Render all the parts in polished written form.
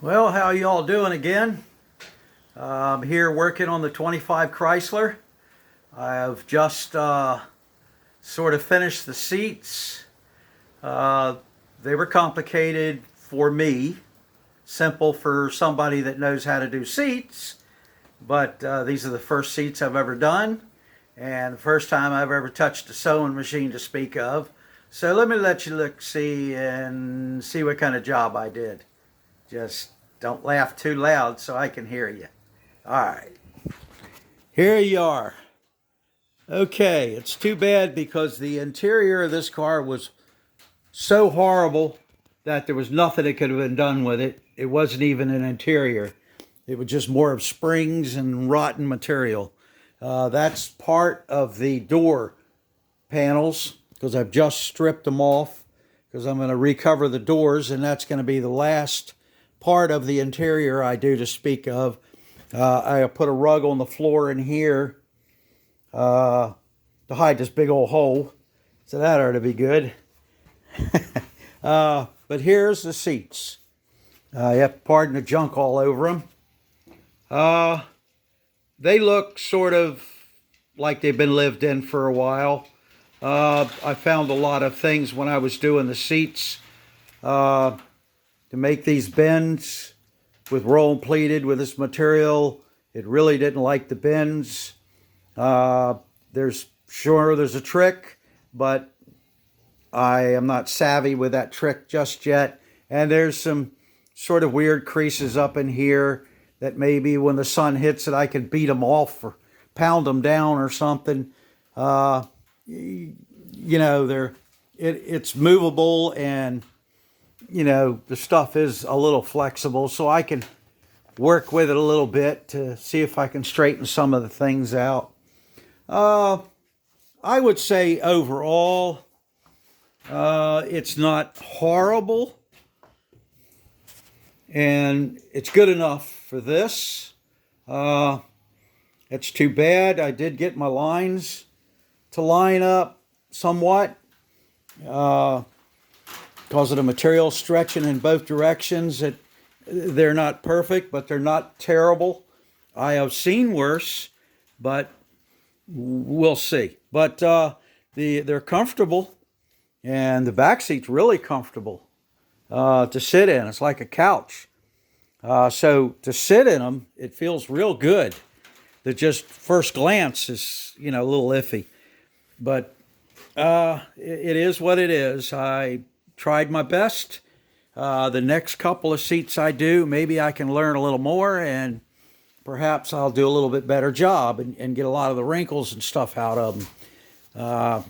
Well, how y'all doing again? I'm here working on the 25 Chrysler. I've just sort of finished the seats. Uh, they were complicated for me, simple for somebody that knows how to do seats, but these are the first seats I've ever done and the first time I've ever touched a sewing machine to speak of. So let me let you look, see, and see what kind of job I did. Just don't laugh too loud so I can hear you. All right. Here you are. Okay, it's too bad because the interior of this car was so horrible that there was nothing that could have been done with it. It wasn't even an interior. It was just more of springs and rotten material. That's part of the door panels because I've just stripped them off because I'm going to recover the doors, and that's going to be the last part of the interior I do to speak of. I put a rug on the floor in here to hide this big old hole, so that ought to be good. But here's the seats. You have to pardon the junk all over them. They look sort of like they've been lived in for a while. I found a lot of things when I was doing the seats to make these bends with roll pleated with this material. It really didn't like the bends. There's a trick, but I am not savvy with that trick just yet. And there's some sort of weird creases up in here that maybe when the sun hits it, I could beat them off or pound them down or something. It's movable, and the stuff is a little flexible, so I can work with it a little bit to see if I can straighten some of the things out. I would say overall, it's not horrible, and it's good enough for this. It's too bad I did get my lines to line up somewhat because of the material stretching in both directions. They're not perfect, but they're not terrible. I have seen worse, but we'll see. But they're comfortable, and the back seat's really comfortable to sit in. It's like a couch. So to sit in them, it feels real good. That just first glance is, a little iffy. But it is what it is. I tried my best. The next couple of seats I do, maybe I can learn a little more, and perhaps I'll do a little bit better job and get a lot of the wrinkles and stuff out of them.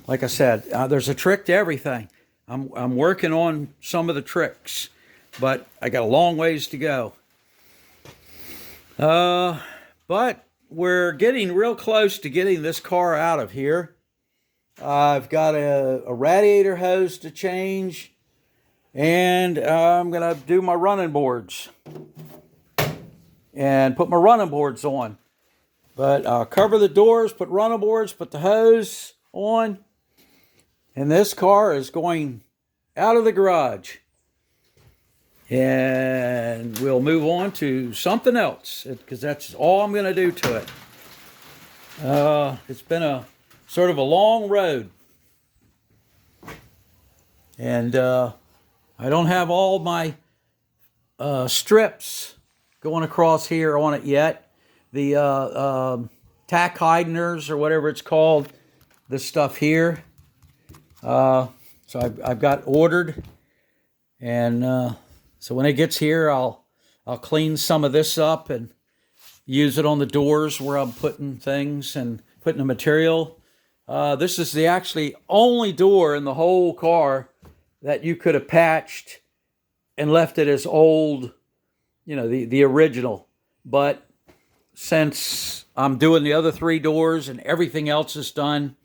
Like I said, there's a trick to everything. I'm working on some of the tricks, but I got a long ways to go. But we're getting real close to getting this car out of here. I've got a radiator hose to change, and I'm going to do my running boards and put my running boards on. But I'll cover the doors, put running boards, put the hose on, and this car is going out of the garage. And we'll move on to something else because that's all I'm going to do to it. It's been a sort of a long road. And I don't have all my strips going across here on it yet. The tack heideners or whatever it's called, this stuff here. So I've got ordered, and so when it gets here, I'll clean some of this up and use it on the doors where I'm putting things and putting the material. This is the actually only door in the whole car that you could have patched and left it as old, the original. But since I'm doing the other three doors and everything else is done,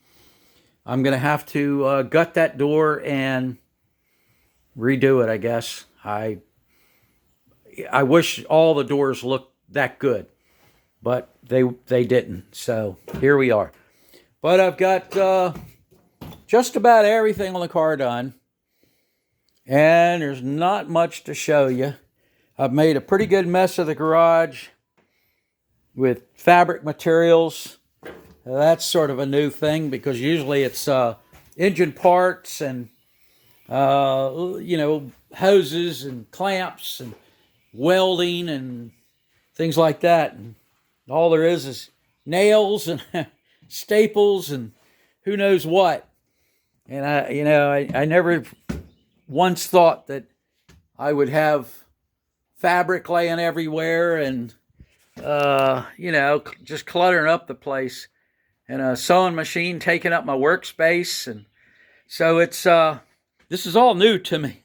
I'm going to have to gut that door and redo it, I guess. I wish all the doors looked that good, but they didn't. So here we are. But I've got just about everything on the car done, and there's not much to show you. I've made a pretty good mess of the garage with fabric materials. That's sort of a new thing because usually it's engine parts and hoses and clamps and welding and things like that. And all there is nails and staples and who knows what. And I never once thought that I would have fabric laying everywhere and just cluttering up the place, and a sewing machine taking up my workspace. And so it's this is all new to me.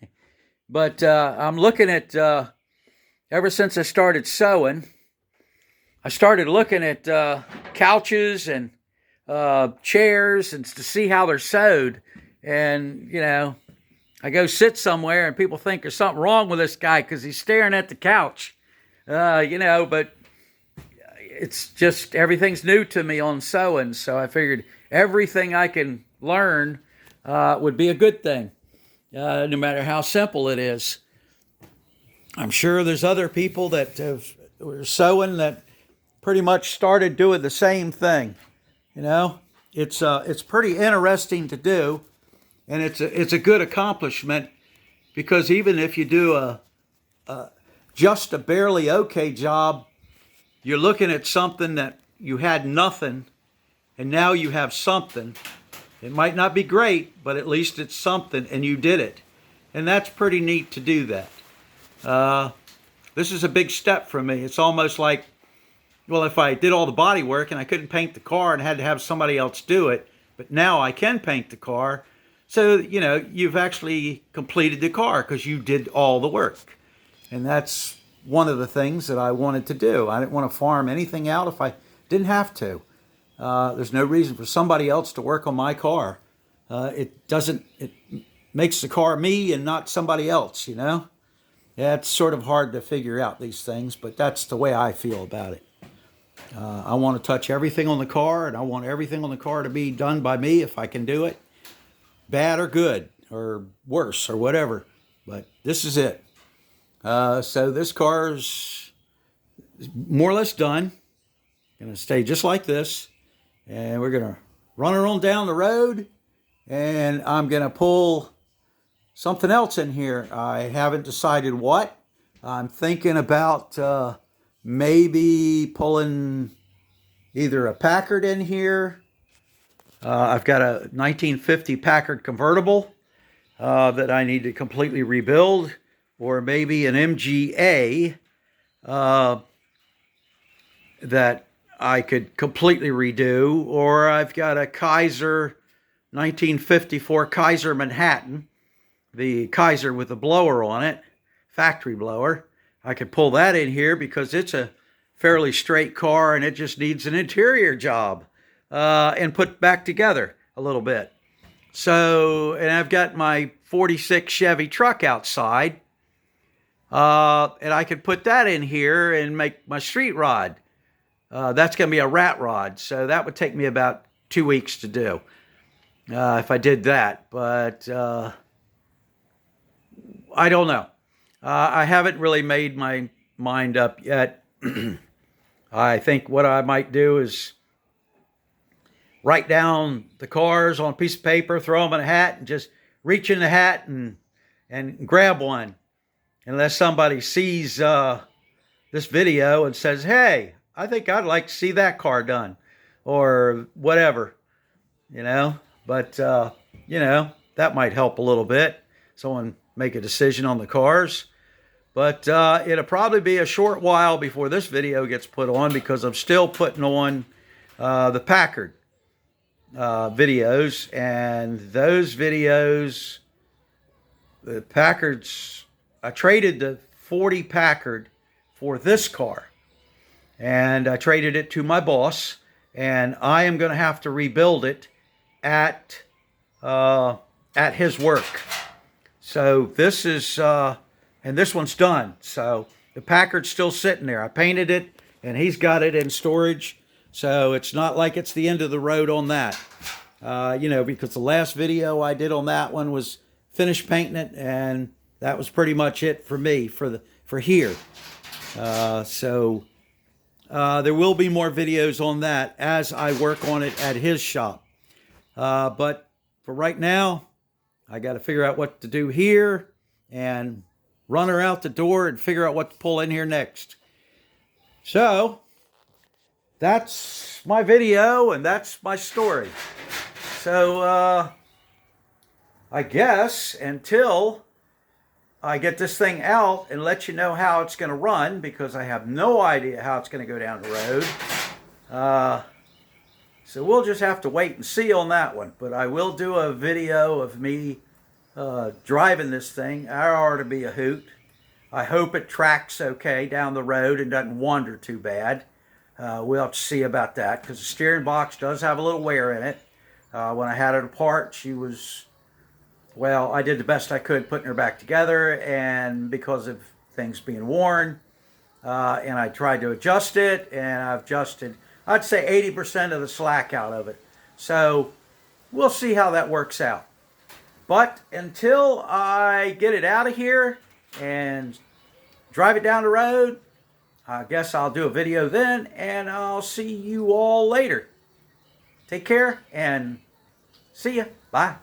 But I'm looking at ever since I started sewing, I started looking at couches and chairs and to see how they're sewed. And I go sit somewhere and people think there's something wrong with this guy because he's staring at the couch. But it's just everything's new to me on sewing. So I figured everything I can learn would be a good thing, no matter how simple it is. I'm sure there's other people that were sewing that pretty much started doing the same thing. It's pretty interesting to do, and it's a good accomplishment because even if you do just a barely okay job, you're looking at something that you had nothing, and now you have something. It might not be great, but at least it's something, and you did it. And that's pretty neat to do that. This is a big step for me. It's almost like, well, if I did all the body work and I couldn't paint the car and had to have somebody else do it, but now I can paint the car. So, you've actually completed the car because you did all the work. And that's one of the things that I wanted to do. I didn't want to farm anything out if I didn't have to. There's no reason for somebody else to work on my car. It makes the car me and not somebody else, Yeah, it's sort of hard to figure out these things, but that's the way I feel about it. I want to touch everything on the car, and I want everything on the car to be done by me if I can do it. Bad or good or worse or whatever. But this is it. So this car's more or less done. Going to stay just like this. And we're going to run her on down the road. And I'm going to pull something else in here. I haven't decided what. I'm thinking about maybe pulling either a Packard in here. I've got a 1950 Packard convertible that I need to completely rebuild, or maybe an MGA that I could completely redo, or I've got a Chrysler 1954 Chrysler Manhattan, the Chrysler with the blower on it, factory blower. I could pull that in here because it's a fairly straight car and it just needs an interior job and put back together a little bit. So, and I've got my 46 Chevy truck outside, and I could put that in here and make my street rod. That's going to be a rat rod, so that would take me about 2 weeks to do if I did that. But I don't know. I haven't really made my mind up yet. I think what I might do is write down the cars on a piece of paper, throw them in a hat, and just reach in the hat and grab one. Unless somebody sees this video and says, hey, I think I'd like to see that car done, or whatever, But, that might help a little bit. Someone make a decision on the cars. But it'll probably be a short while before this video gets put on because I'm still putting on the Packard videos. And those videos, the Packards, I traded the 40 Packard for this car. And I traded it to my boss. And I am going to have to rebuild it at his work. So this is... and this one's done. So the Packard's still sitting there. I painted it, and he's got it in storage. So it's not like it's the end of the road on that. Because the last video I did on that one was finished painting it, and that was pretty much it for me for for here. So there will be more videos on that as I work on it at his shop. But for right now, I got to figure out what to do here and run her out the door and figure out what to pull in here next. So that's my video and that's my story. So I guess until I get this thing out and let you know how it's going to run, because I have no idea how it's going to go down the road. So we'll just have to wait and see on that one. But I will do a video of me driving this thing. It ought to be a hoot. I hope it tracks okay down the road and doesn't wander too bad. We'll have to see about that, because the steering box does have a little wear in it. When I had it apart, she was, well, I did the best I could putting her back together, and because of things being worn, and I tried to adjust it, and I've adjusted, I'd say 80% of the slack out of it. So we'll see how that works out. But until I get it out of here and drive it down the road, I guess I'll do a video then, and I'll see you all later. Take care and see ya. Bye.